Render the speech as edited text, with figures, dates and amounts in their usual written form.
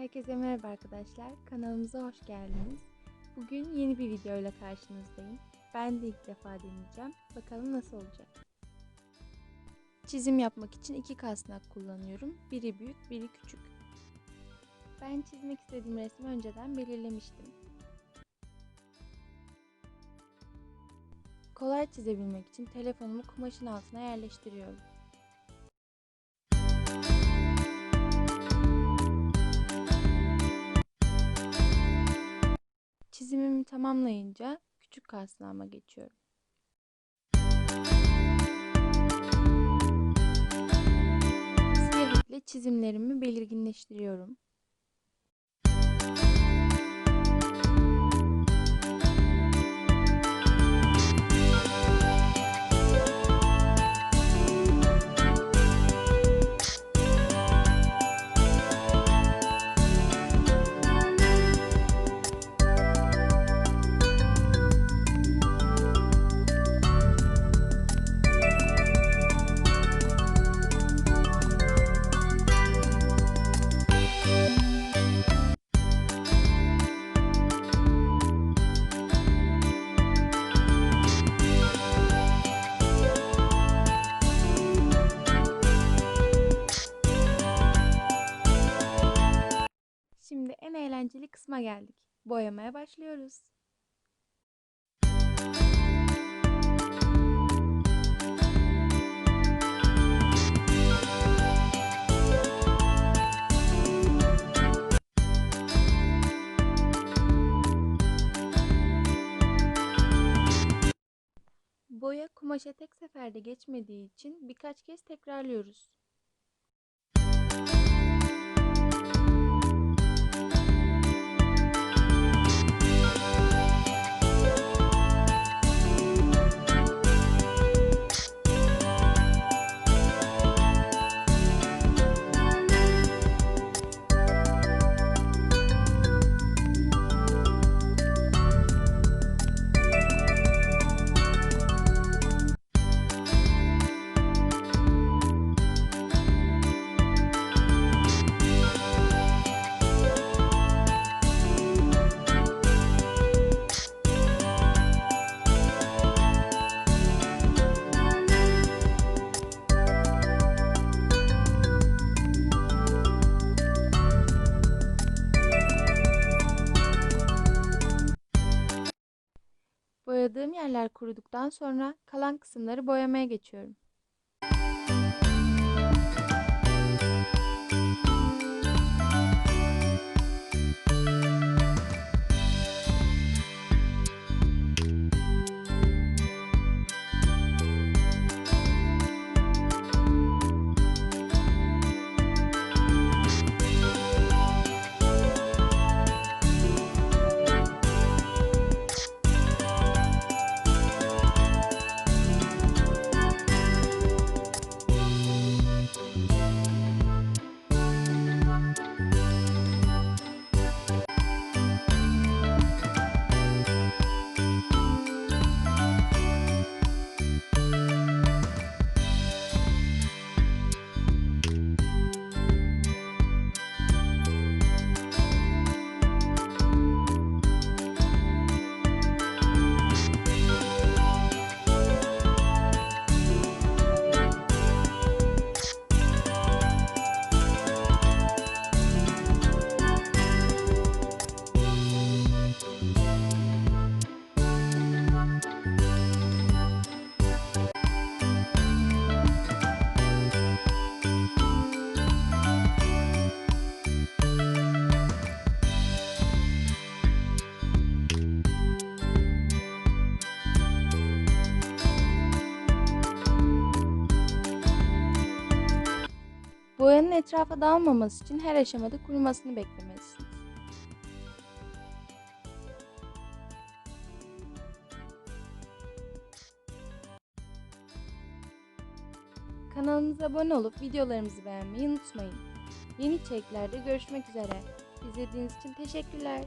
Herkese merhaba arkadaşlar. Kanalımıza hoş geldiniz. Bugün yeni bir video ile karşınızdayım. Ben de ilk defa deneyeceğim. Bakalım nasıl olacak. Çizim yapmak için iki kasnak kullanıyorum. Biri büyük, biri küçük. Ben çizmek istediğim resmi önceden belirlemiştim. Kolay çizebilmek için telefonumu kumaşın altına yerleştiriyorum. Çizimimi tamamlayınca küçük kasnağıma geçiyorum. Siyah iple çizimlerimi belirginleştiriyorum. Şimdi en eğlenceli kısma geldik. Boyamaya başlıyoruz. Boya kumaşa tek seferde geçmediği için birkaç kez tekrarlıyoruz. Boyadığım yerler kuruduktan sonra kalan kısımları boyamaya geçiyorum. Boyanın etrafa dağılmaması için her aşamada kurumasını beklemelisiniz. Kanalımıza abone olup videolarımızı beğenmeyi unutmayın. Yeni içeriklerde görüşmek üzere. İzlediğiniz için teşekkürler.